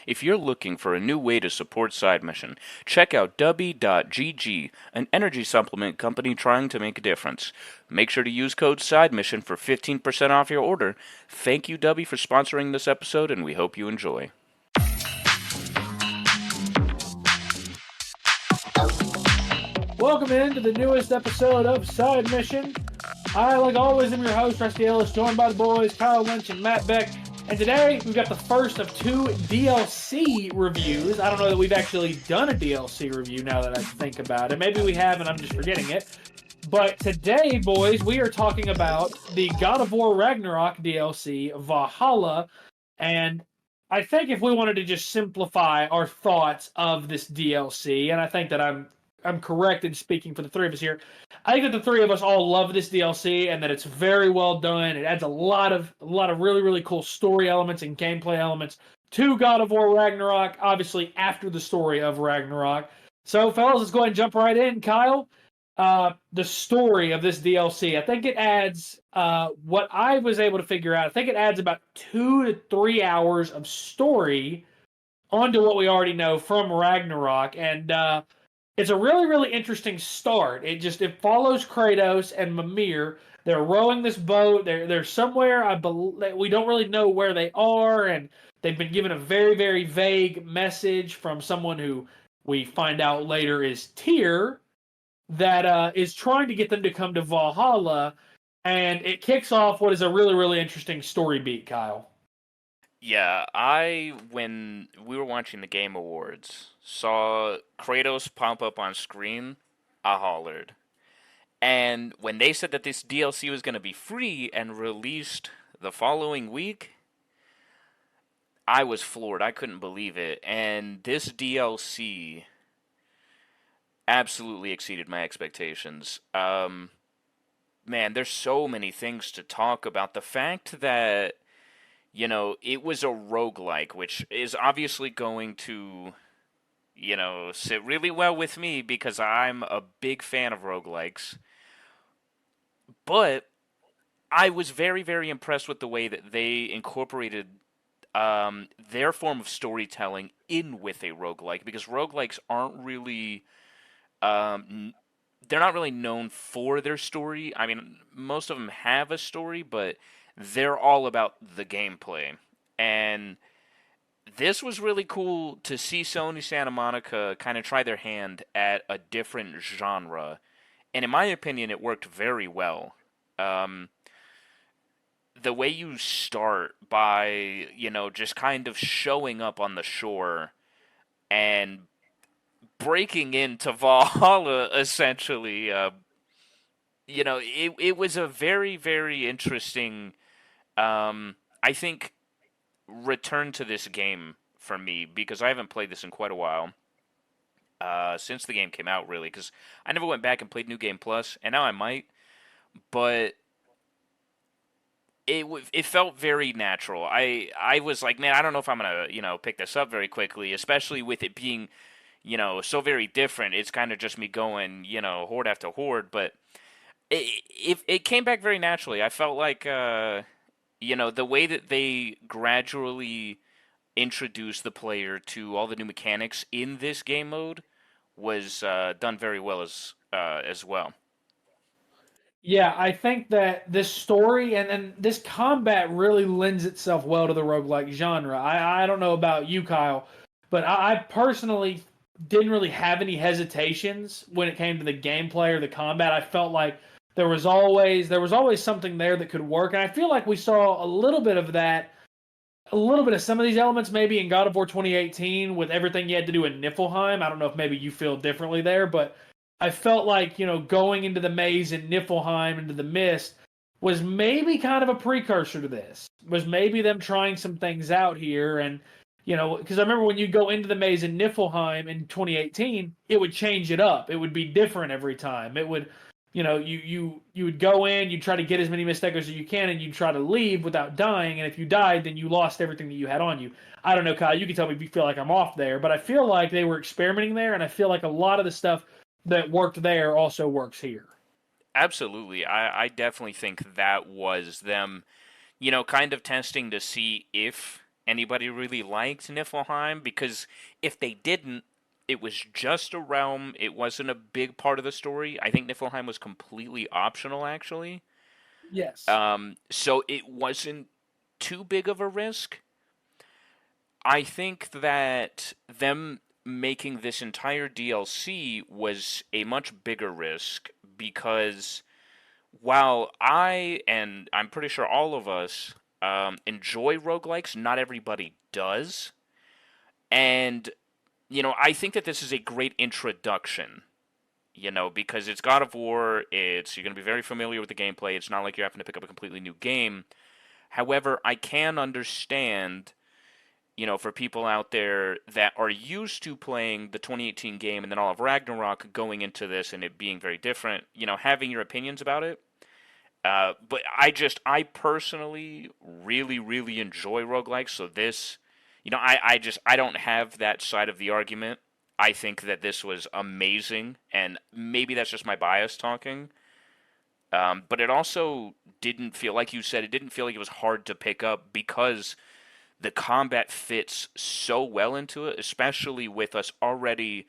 If you're looking for a new way to support Side Mission, check out Dubby.gg, an energy supplement company trying to make a difference. Make sure to use code SIDEMISSION for 15% off your order. Thank you, Dubby, for sponsoring this episode, and we hope you enjoy. Welcome into the newest episode of Side Mission. I, like always, am your host, Rusty Ellis, joined by the boys, Kyle Lynch and Matt Beck. And today, we've got the first of two DLC reviews. I don't know that we've actually done a DLC review now that I think about it. Maybe we have and I'm just forgetting it. But today, boys, we are talking about the God of War Ragnarok DLC, Valhalla. And I think if we wanted to just simplify our thoughts of this DLC, and I think that I'm correct in speaking for the three of us here. I think that the three of us all love this DLC and that it's very well done. It adds a lot of really, really cool story elements and gameplay elements to God of War Ragnarok, obviously after the story of Ragnarok. So, fellas, let's go ahead and jump right in. Kyle, the story of this DLC, I think it adds, what I was able to figure out, I think it adds about 2 to 3 hours of story onto what we already know from Ragnarok. And, it's a really, really interesting start. It follows Kratos and Mimir. They're rowing this boat. They're somewhere, we don't really know where they are, and they've been given a very, very vague message from someone who we find out later is Tyr, that is trying to get them to come to Valhalla, and it kicks off what is a really, really interesting story beat, Kyle. Yeah, when we were watching the Game Awards, saw Kratos pop up on screen, I hollered. And when they said that this DLC was going to be free and released the following week, I was floored. I couldn't believe it. And this DLC absolutely exceeded my expectations. Man, there's so many things to talk about. The fact that it was a roguelike, which is obviously going to, sit really well with me because I'm a big fan of roguelikes. But I was very, very impressed with the way that they incorporated their form of storytelling in with a roguelike, because roguelikes aren't really, they're not really known for their story. I mean, most of them have a story, but they're all about the gameplay. And this was really cool to see Sony Santa Monica kind of try their hand at a different genre. And in my opinion, it worked very well. Um, the way you start by, just kind of showing up on the shore and breaking into Valhalla, essentially, it was a very, very interesting, I think, return to this game for me, because I haven't played this in quite a while, since the game came out, really, because I never went back and played New Game Plus, and now I might, but it felt very natural. I was like, man, I don't know if I'm gonna pick this up very quickly, especially with it being so very different. It's kind of just me going horde after horde, but it came back very naturally. I felt like the way that they gradually introduced the player to all the new mechanics in this game mode was done very well as well. Yeah, I think that this story and this combat really lends itself well to the roguelike genre. I don't know about you, Kyle, but I personally didn't really have any hesitations when it came to the gameplay or the combat. I felt like there was always something there that could work, and I feel like we saw a little bit of that, a little bit of some of these elements maybe in God of War 2018 with everything you had to do in Niflheim. I don't know if maybe you feel differently there, but I felt like, going into the maze in Niflheim, into the mist, was maybe kind of a precursor to this. Was maybe them trying some things out here, and because I remember when you go into the maze in Niflheim in 2018, it would change it up. It would be different every time. It would, you would go in, you'd try to get as many mistakes as you can, and you'd try to leave without dying. And if you died, then you lost everything that you had on you. I don't know, Kyle. You can tell me if you feel like I'm off there, but I feel like they were experimenting there, and I feel like a lot of the stuff that worked there also works here. Absolutely. I definitely think that was them, kind of testing to see if anybody really liked Niflheim, because if they didn't, it was just a realm. It wasn't a big part of the story. I think Niflheim was completely optional, actually. Yes. So it wasn't too big of a risk. I think that them making this entire DLC was a much bigger risk because while I, and I'm pretty sure all of us, enjoy roguelikes, not everybody does. And, I think that this is a great introduction, because it's God of War, you're going to be very familiar with the gameplay. It's not like you're having to pick up a completely new game. However, I can understand, for people out there that are used to playing the 2018 game and then all of Ragnarok going into this and it being very different, having your opinions about it. But I personally really, really enjoy roguelikes. So this, I don't have that side of the argument. I think that this was amazing, and maybe that's just my bias talking. But it also didn't feel, like you said, it didn't feel like it was hard to pick up because the combat fits so well into it, especially with us already,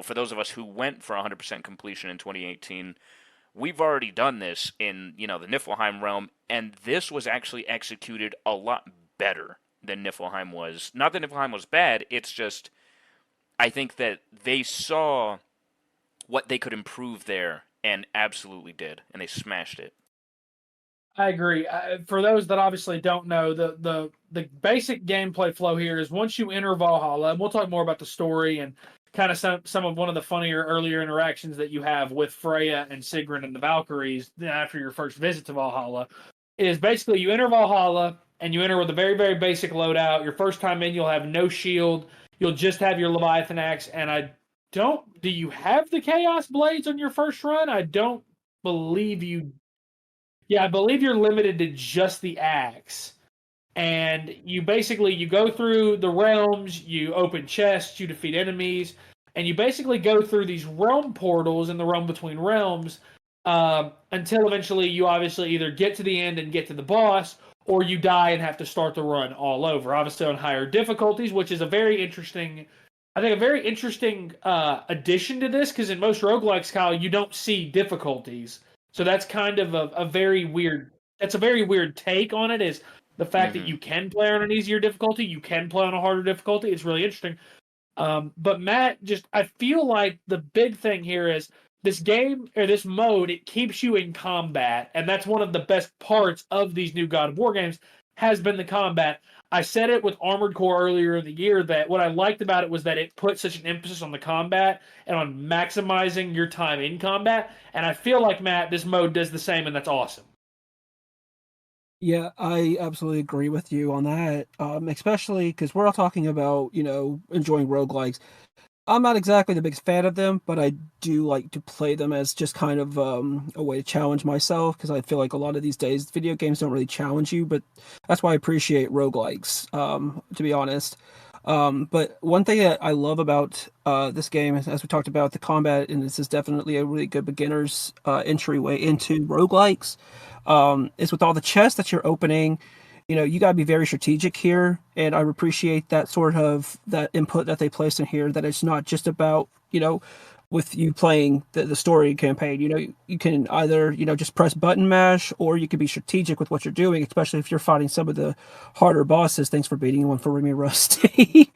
for those of us who went for 100% completion in 2018, we've already done this in, the Niflheim realm, and this was actually executed a lot better than Niflheim was. Not that Niflheim was bad, it's just I think that they saw what they could improve there and absolutely did, and they smashed it. I agree. For those that obviously don't know, the basic gameplay flow here is once you enter Valhalla, and we'll talk more about the story and kind of some of one of the funnier earlier interactions that you have with Freya and Sigrun and the Valkyries after your first visit to Valhalla, is basically you enter Valhalla and you enter with a very, very basic loadout. Your first time in, you'll have no shield. You'll just have your Leviathan axe. And do you have the Chaos Blades on your first run? I don't believe you. Yeah, I believe you're limited to just the axe. And you go through the realms, you open chests, you defeat enemies, and you basically go through these realm portals in the realm between realms until eventually you obviously either get to the end and get to the boss, or you die and have to start the run all over. Obviously on higher difficulties, which is I think a very interesting addition to this, because in most roguelikes, Kyle, you don't see difficulties. So that's kind of a very weird. That's a very weird take on it. Is the fact that Mm-hmm. you can play on an easier difficulty, you can play on a harder difficulty. It's really interesting. But Matt, I feel like the big thing here is this game or this mode. It keeps you in combat, and that's one of the best parts of these new God of War games. Has been the combat. I said it with Armored Core earlier in the year that what I liked about it was that it put such an emphasis on the combat and on maximizing your time in combat. And I feel like, Matt, this mode does the same, and that's awesome. Yeah, I absolutely agree with you on that. Especially because we're all talking about, enjoying roguelikes. I'm not exactly the biggest fan of them, but I do like to play them as just kind of a way to challenge myself because I feel like a lot of these days video games don't really challenge you, but that's why I appreciate roguelikes, to be honest. But one thing that I love about this game, as we talked about, the combat, and this is definitely a really good beginner's entryway into roguelikes, is with all the chests that you're opening. You got to be very strategic here, and I appreciate that sort of that input that they placed in here. That it's not just about with you playing the story campaign. You can either just press button mash, or you can be strategic with what you're doing, especially if you're fighting some of the harder bosses. Thanks for beating one for me, Rusty.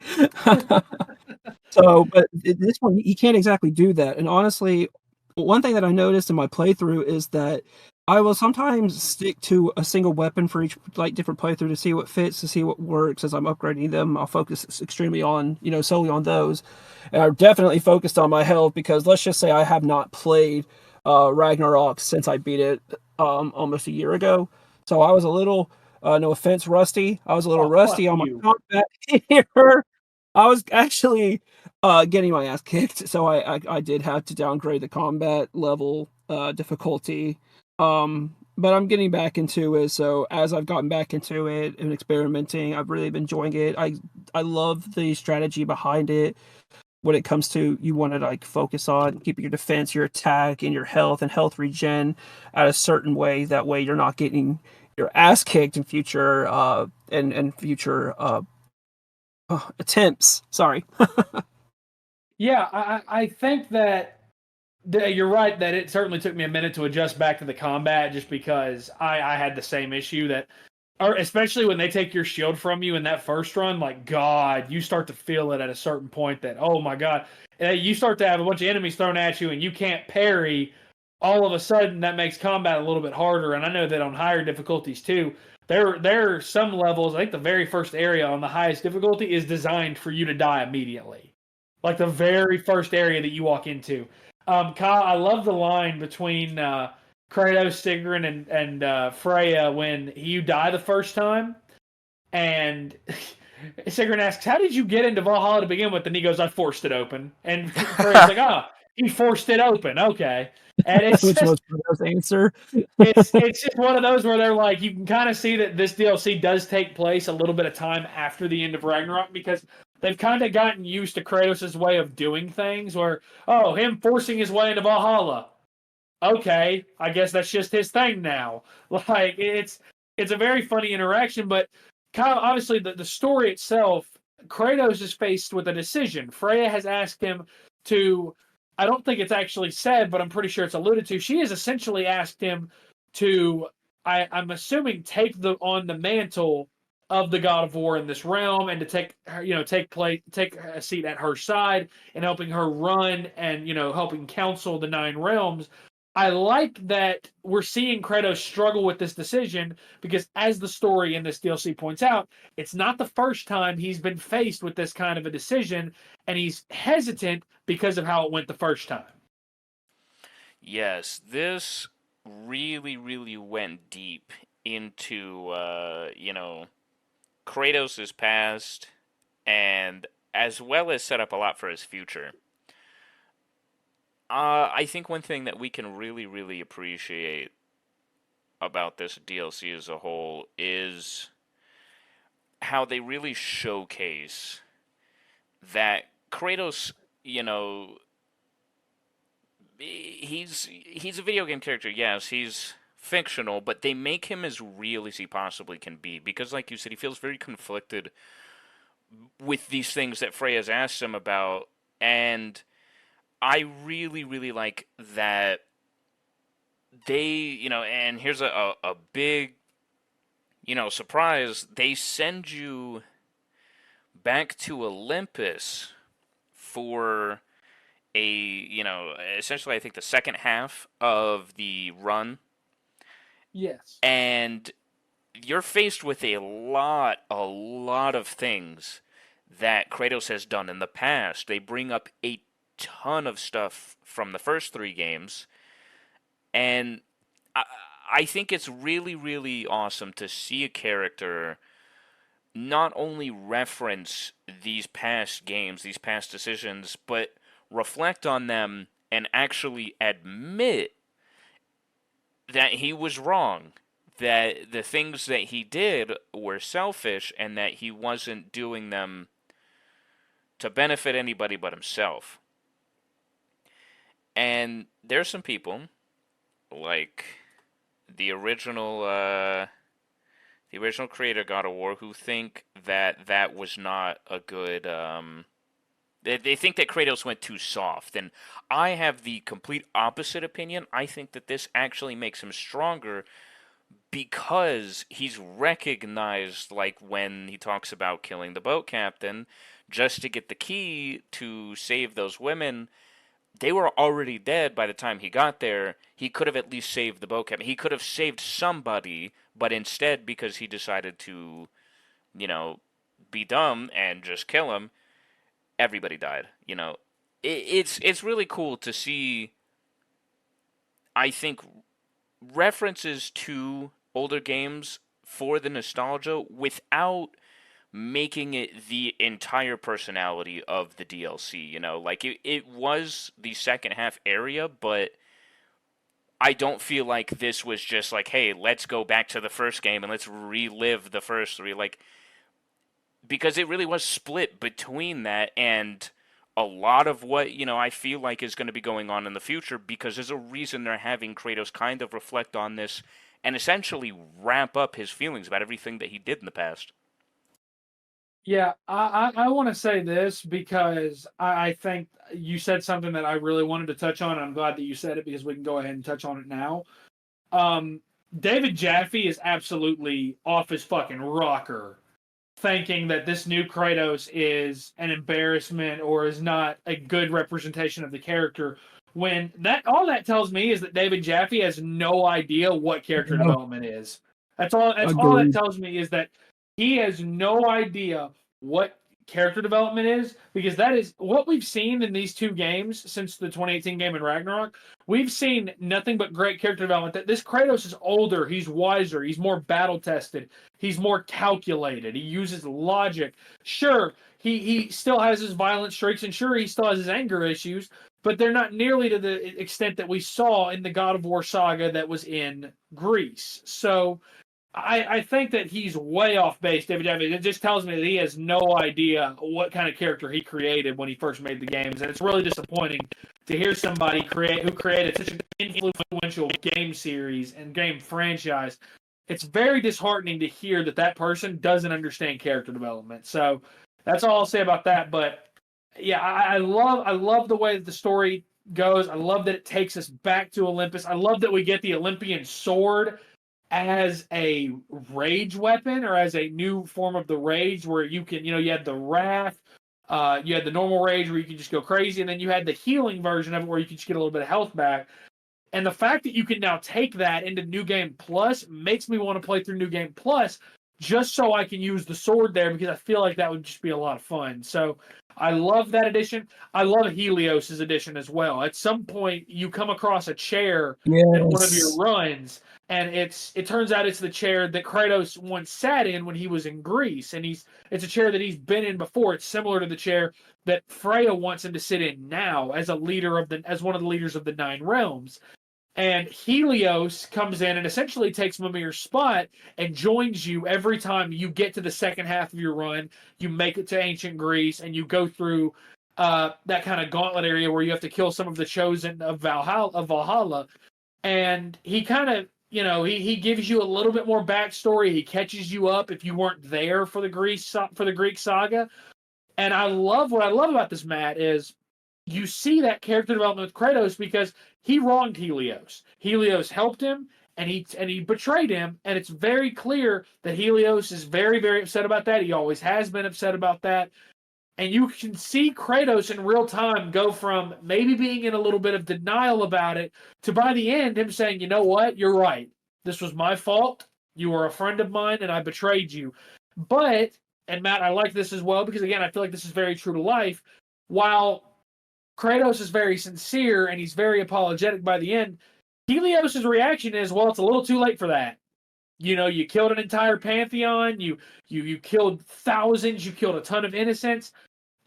So, but this one you can't exactly do that. And honestly, one thing that I noticed in my playthrough is that I will sometimes stick to a single weapon for each different playthrough to see what fits, to see what works as I'm upgrading them. I'll focus extremely on, solely on those. And I've definitely focused on my health because let's just say I have not played Ragnarok since I beat it almost a year ago. So I was a little, no offense, rusty. I was a little Oh, fuck rusty on my you. combat here. I was actually getting my ass kicked, so I did have to downgrade the combat level difficulty. But I'm getting back into it. So as I've gotten back into it and experimenting, I've really been enjoying it. I love the strategy behind it when it comes to you want to focus on keeping your defense, your attack, and your health and health regen at a certain way. That way you're not getting your ass kicked in future and future attempts. Sorry. Yeah, I think that you're right that it certainly took me a minute to adjust back to the combat just because I had the same issue that, or especially when they take your shield from you in that first run, like God, you start to feel it at a certain point that, oh my God, you start to have a bunch of enemies thrown at you and you can't parry. All of a sudden, that makes combat a little bit harder. And I know that on higher difficulties too, there are some levels. I think the very first area on the highest difficulty is designed for you to die immediately, like the very first area that you walk into. Kyle, I love the line between Kratos, Sigrun, and Freya when you die the first time, and Sigrun asks, "How did you get into Valhalla to begin with?" And he goes, "I forced it open." And Freya's like, "Oh, he forced it open, okay." And it's Which just was Bruno's answer. it's just one of those where they're like, you can kind of see that this DLC does take place a little bit of time after the end of Ragnarok because they've kind of gotten used to Kratos' way of doing things. Where, oh, him forcing his way into Valhalla, okay, I guess that's just his thing now. Like it's a very funny interaction, but Kyle, obviously the story itself, Kratos is faced with a decision. Freya has asked him to, I don't think it's actually said, but I'm pretty sure it's alluded to. She has essentially asked him to, I'm assuming, take the on the mantle of the God of War in this realm and to take a seat at her side and helping her run and helping counsel the nine realms. I like that we're seeing Kratos struggle with this decision because, as the story in this DLC points out, it's not the first time he's been faced with this kind of a decision, and he's hesitant because of how it went the first time. Yes, this really, really went deep into, Kratos' past, and as well as set up a lot for his future. I think one thing that we can really, really appreciate about this DLC as a whole is how they really showcase that Kratos, he's a video game character. Yes, he's fictional, but they make him as real as he possibly can be because, like you said, he feels very conflicted with these things that Freya's asked him about, and I really, really like that and here's a big, surprise. They send you back to Olympus for essentially, I think the second half of the run, Yes. and you're faced with a lot of things that Kratos has done in the past. They bring up a ton of stuff from the first three games, and I, I think it's really, really awesome to see a character not only reference these past games, these past decisions, but reflect on them and actually admit that he was wrong, that the things that he did were selfish, and that he wasn't doing them to benefit anybody but himself. And there's some people like the original the original creator God of War who think that that was not a good they think that Kratos went too soft, and I have the complete opposite opinion. I think that this actually makes him stronger because he's recognized, like when he talks about killing the boat captain just to get the key to save those women. They were already dead by the time he got there. He could have at least saved the boat captain. He could have saved somebody, but instead, because he decided to, you know, be dumb and just kill him, everybody died. It's really cool to see. I think references to older games for the nostalgia without making it the entire personality of the DLC. Like it was the second half area, but I don't feel like this was just like, hey, let's go back to the first game and let's relive the first three. Like, because it really was split between that and a lot of what, I feel like is going to be going on in the future, because there's a reason they're having Kratos kind of reflect on this and essentially wrap up his feelings about everything that he did in the past. Yeah, I want to say this because I think you said something that I really wanted to touch on. I'm glad that you said it because we can go ahead and touch on it now. Um, David Jaffe is absolutely off his fucking rocker, thinking that this new Kratos is an embarrassment or is not a good representation of the character. When that all that tells me is that David Jaffe has no idea what character Yeah, development is. That's all that agreed. tells me is that he has no idea what character development is, because that is what we've seen in these two games since the 2018 game in Ragnarok. We've seen nothing but great character development. That this Kratos is older, he's wiser, he's more battle tested, he's more calculated, he uses logic. Sure, he still has his violent streaks, and sure, he still has his anger issues, but they're not nearly to the extent that we saw in the God of War saga that was in Greece. So I think that he's way off base, David Jaffe. It just tells me that he has no idea what kind of character he created when he first made the games, and it's really disappointing to hear somebody who created such an influential game series and game franchise. It's very disheartening to hear that that person doesn't understand character development. So that's all I'll say about that. But yeah, I love the way that the story goes. I love that it takes us back to Olympus. I love that we get the Olympian sword as a rage weapon, or as a new form of the rage, where you can, you had the wrath, you had the normal rage where you could just go crazy, and then you had the healing version of it where you could just get a little bit of health back. And the fact that you can now take that into New Game Plus makes me want to play through New Game Plus just so I can use the sword there, because I feel like that would just be a lot of fun. So I love that edition. I love Helios's edition as well. At some point, you come across a chair in one of your Yes. runs, and it turns out it's the chair that Kratos once sat in when he was in Greece, and it's a chair that he's been in before. It's similar to the chair that Freya wants him to sit in now as as one of the leaders of the Nine Realms. And Helios comes in and essentially takes Mimir's spot and joins you every time you get to the second half of your run. You make it to ancient Greece and you go through that kind of gauntlet area where you have to kill some of the chosen of Valhalla. And he kind of, he gives you a little bit more backstory. He catches you up if you weren't there for the Greek saga. And what I love about this, Matt, is you see that character development with Kratos because he wronged Helios. Helios helped him, and he betrayed him, and it's very clear that Helios is very, very upset about that. He always has been upset about that. And you can see Kratos in real time go from maybe being in a little bit of denial about it to, by the end, him saying, you know what, you're right. This was my fault. You were a friend of mine, and I betrayed you. But, and Matt, I like this as well because, again, I feel like this is very true to life. While Kratos is very sincere and he's very apologetic by the end, Helios' reaction is, well, it's a little too late for that. You killed an entire pantheon, you killed thousands, you killed a ton of innocents.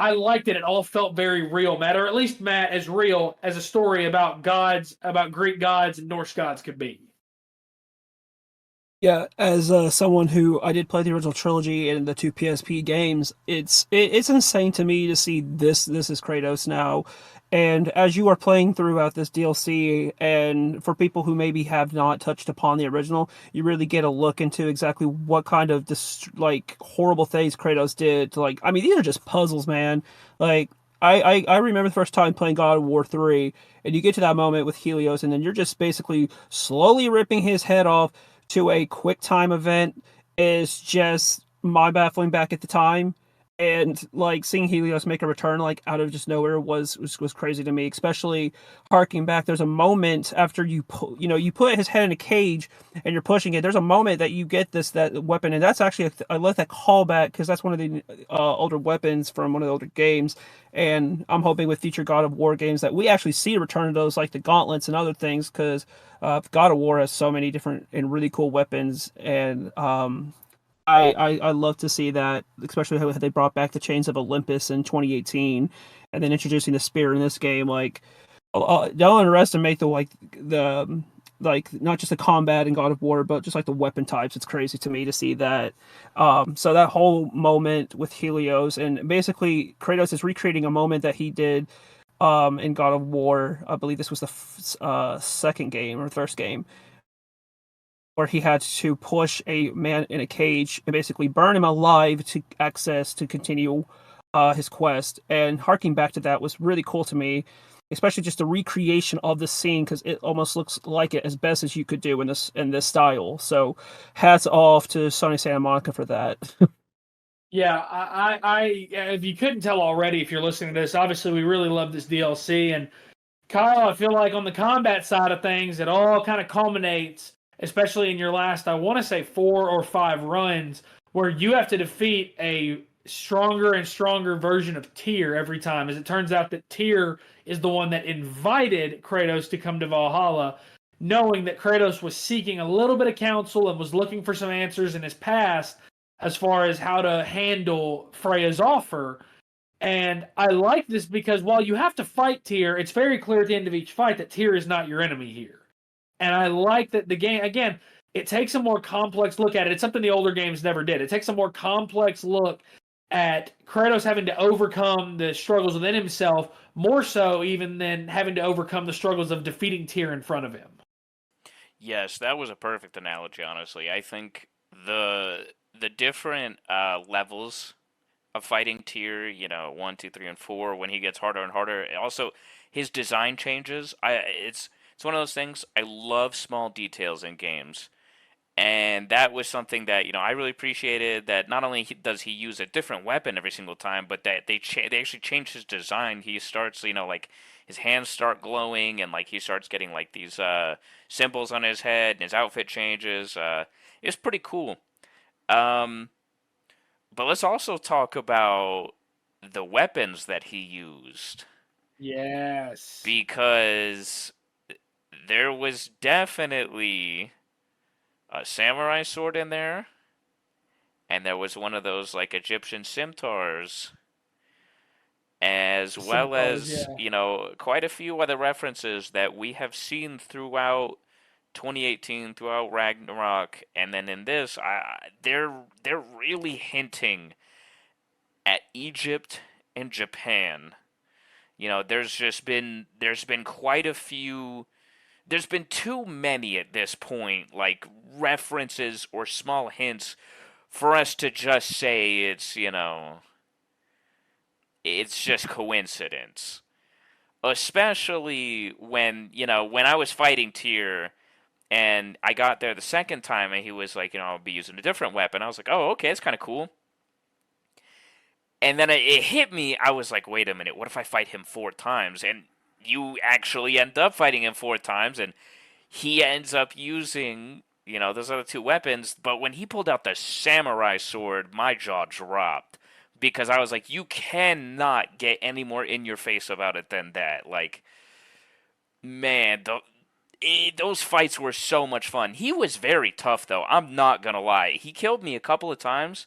I liked it. It all felt very real, Matt, or at least, Matt, as real as a story about gods, about Greek gods and Norse gods could be. Yeah, as someone who I did play the original trilogy and the two PSP games, it's insane to me to see this is Kratos now. And as you are playing throughout this DLC, and for people who maybe have not touched upon the original, you really get a look into exactly what kind of horrible things Kratos did. I mean, these are just puzzles, man. Like I remember the first time playing God of War 3, and you get to that moment with Helios, and then you're just basically slowly ripping his head off to a quick time event is just mind baffling back at the time. And seeing Helios make a return out of just nowhere was crazy to me, especially harking back. There's a moment after you put his head in a cage and you're pushing it. There's a moment that you get that weapon, and that's actually I let that call back because that's one of the older weapons from one of the older games. And I'm hoping with future God of War games that we actually see a return of those, like the gauntlets and other things, because God of War has so many different and really cool weapons. And I love to see that, especially how they brought back the Chains of Olympus in 2018, and then introducing the spear in this game. Don't underestimate the not just the combat in God of War, but just the weapon types. It's crazy to me to see that. So that whole moment with Helios, and basically Kratos is recreating a moment that he did in God of War. I believe this was the second game or first game, where he had to push a man in a cage and basically burn him alive to access to continue his quest. And harking back to that was really cool to me, especially just the recreation of the scene because it almost looks like it as best as you could do in this style. So, hats off to Sony Santa Monica for that. Yeah, if you couldn't tell already, if you're listening to this, obviously we really love this DLC. And Kyle, I feel like on the combat side of things, it all kind of culminates, especially in your last, I want to say 4 or 5 runs, where you have to defeat a stronger and stronger version of Tyr every time. As it turns out that Tyr is the one that invited Kratos to come to Valhalla, knowing that Kratos was seeking a little bit of counsel and was looking for some answers in his past as far as how to handle Freya's offer. And I like this because while you have to fight Tyr, it's very clear at the end of each fight that Tyr is not your enemy here. And I like that the game, again, it takes a more complex look at it. It's something the older games never did. It takes a more complex look at Kratos having to overcome the struggles within himself, more so even than having to overcome the struggles of defeating Tyr in front of him. Yes, that was a perfect analogy, honestly. I think the different levels of fighting tier, 1, 2, 3, and 4, when he gets harder and harder. Also, his design changes. It's one of those things. I love small details in games, and that was something that I really appreciated. That not only does he use a different weapon every single time, but that they actually change his design. He starts, like his hands start glowing, and like he starts getting like these symbols on his head, and his outfit changes. It's pretty cool. Um, but let's also talk about the weapons that he used Yes. because there was definitely a samurai sword in there, and there was one of those like Egyptian scimitars, as well Scimitars, as, yeah. quite a few other references that we have seen throughout 2018, throughout Ragnarok, and then in this, they're really hinting at Egypt and Japan. There's been quite a few. There's been too many at this point, like references or small hints, for us to just say it's just coincidence. Especially when I was fighting Tyr and I got there the second time and he was like, I'll be using a different weapon. I was like, oh, okay, that's kind of cool. And then it hit me. I was like, wait a minute, what if I fight him 4 times? And you actually end up fighting him 4 times, and he ends up using, those other two weapons. But when he pulled out the samurai sword, my jaw dropped. Because I was like, you cannot get any more in your face about it than that. Like, man, those fights were so much fun. He was very tough, though. I'm not going to lie. He killed me a couple of times,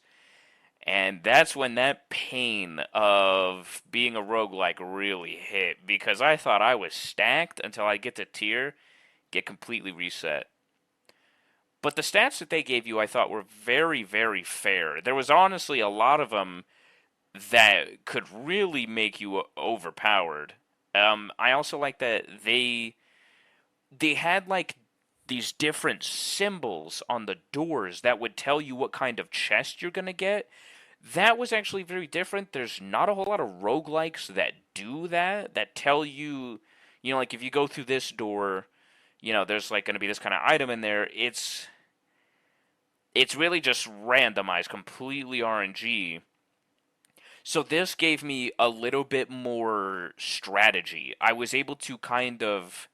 and that's when that pain of being a roguelike really hit, because I thought I was stacked until I get to tier, get completely reset. But the stats that they gave you, I thought were very, very fair. There was honestly a lot of them that could really make you overpowered. I also like that they had like these different symbols on the doors that would tell you what kind of chest you're gonna get. That was actually very different. There's not a whole lot of roguelikes that do that, that tell you, like if you go through this door, there's like going to be this kind of item in there. It's really just randomized, completely RNG. So this gave me a little bit more strategy. I was able to kind of,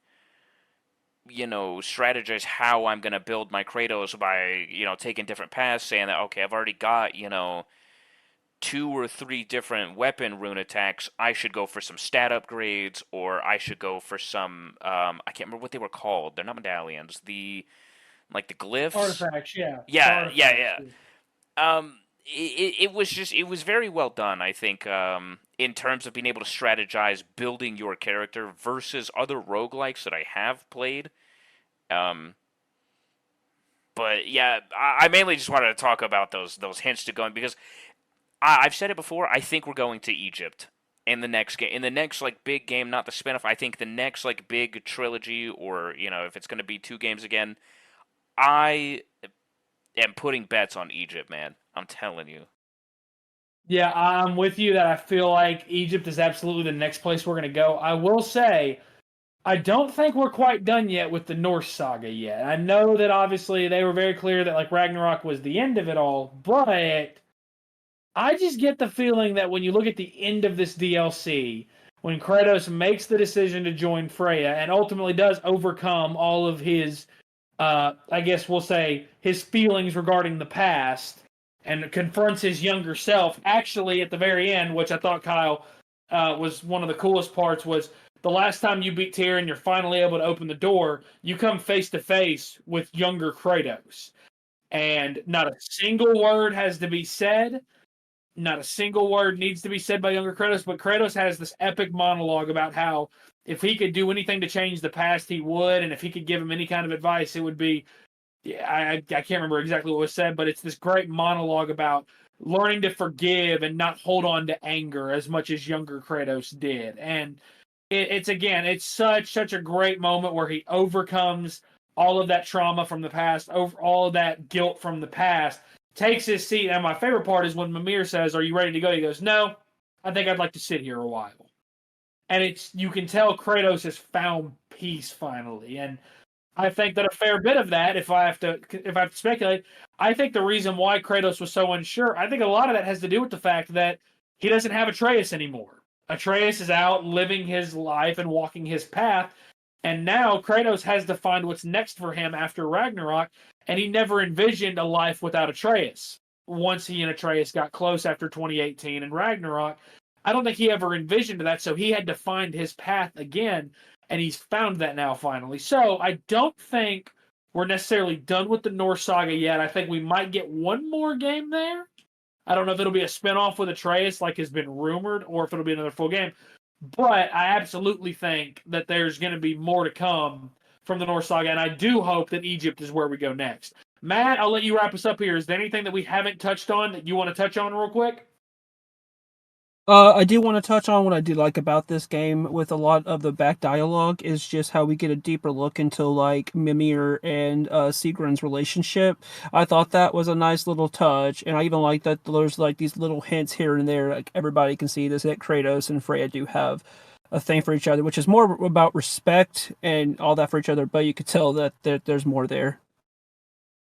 strategize how I'm going to build my Kratos by, taking different paths, saying that, okay, I've already got, 2 or 3 different weapon rune attacks. I should go for some stat upgrades, or I should go for some, I can't remember what they were called. They're not medallions. The glyphs. Artifacts, yeah. The Yeah, yeah, artifacts. yeah. It was very well done, I think, in terms of being able to strategize building your character versus other roguelikes that I have played. Um, but yeah, I mainly just wanted to talk about those hints to going, because I've said it before. I think we're going to Egypt in the next game, in the next like big game, not the spinoff. I think the next like big trilogy, or if it's going to be 2 games again, I am putting bets on Egypt, man. I'm telling you. Yeah, I'm with you that I feel like Egypt is absolutely the next place we're going to go. I will say, I don't think we're quite done yet with the Norse saga yet. I know that obviously they were very clear that like Ragnarok was the end of it all, but I just get the feeling that when you look at the end of this DLC, when Kratos makes the decision to join Freya and ultimately does overcome all of his, I guess we'll say, his feelings regarding the past and confronts his younger self, actually at the very end, which I thought, Kyle, was one of the coolest parts, was the last time you beat Tyr and you're finally able to open the door, you come face to face with younger Kratos. And not a single word has to be said. Not a single word needs to be said by younger Kratos, but Kratos has this epic monologue about how if he could do anything to change the past, he would, and if he could give him any kind of advice, it would be, yeah, I can't remember exactly what was said, but it's this great monologue about learning to forgive and not hold on to anger as much as younger Kratos did. And it's such a great moment where he overcomes all of that trauma from the past, over all of that guilt from the past, takes his seat. And my favorite part is when Mimir says, "Are you ready to go?" He goes, "No, I think I'd like to sit here a while." And you can tell Kratos has found peace finally. And I think that a fair bit of that, if I have to speculate, I think the reason why Kratos was so unsure, I think a lot of that has to do with the fact that he doesn't have Atreus anymore. Atreus is out living his life and walking his path, and now Kratos has to find what's next for him after Ragnarok, and he never envisioned a life without Atreus. Once he and Atreus got close after 2018 and Ragnarok, I don't think he ever envisioned that, so he had to find his path again, and he's found that now finally. So I don't think we're necessarily done with the Norse saga yet. I think we might get one more game there. I don't know if it'll be a spinoff with Atreus like has been rumored, or if it'll be another full game. But I absolutely think that there's going to be more to come from the Norse saga, and I do hope that Egypt is where we go next. Matt, I'll let you wrap us up here. Is there anything that we haven't touched on that you want to touch on real quick? I do want to touch on what I do like about this game with a lot of the back dialogue is just how we get a deeper look into like Mimir and Sigrun's relationship. I thought that was a nice little touch, and I even like that there's like these little hints here and there. Like everybody can see this that Kratos and Freya do have a thing for each other, which is more about respect and all that for each other. But you could tell that there's more there.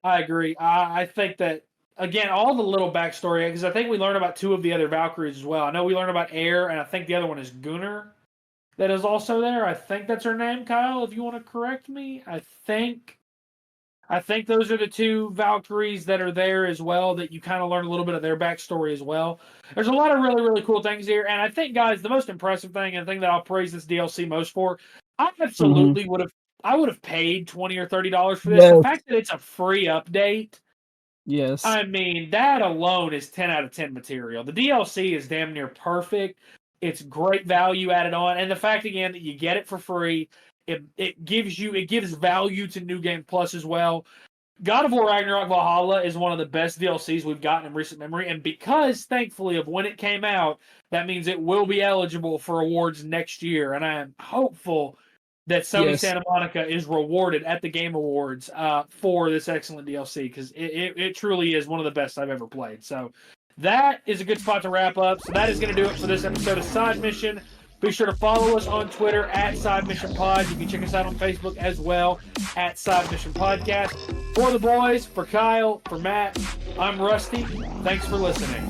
I agree. I think that, again, all the little backstory, because I think we learned about two of the other Valkyries as well. I know we learned about Air, and I think the other one is Gunnar that is also there. I think that's her name, Kyle, if you want to correct me. I think those are the two Valkyries that are there as well, that you kind of learn a little bit of their backstory as well. There's a lot of really, really cool things here, and I think, guys, the most impressive thing, and the thing that I'll praise this DLC most for, I absolutely would have paid $20 or $30 for this. Yes. The fact that it's a free update, Yes. I mean, that alone is 10 out of 10 material. The DLC is damn near perfect. It's great value added on. And the fact, again, that you get it for free, it gives value to New Game Plus as well. God of War Ragnarok Valhalla is one of the best DLCs we've gotten in recent memory. And because, thankfully, of when it came out, that means it will be eligible for awards next year. And I am hopeful that Sony Santa Monica is rewarded at the Game Awards for this excellent DLC, because it truly is one of the best I've ever played. So that is a good spot to wrap up. So that is going to do it for this episode of Side Mission. Be sure to follow us on Twitter at Side Mission Pod. You can check us out on Facebook as well at Side Mission Podcast. For the boys, for Kyle, for Matt, I'm Rusty. Thanks for listening.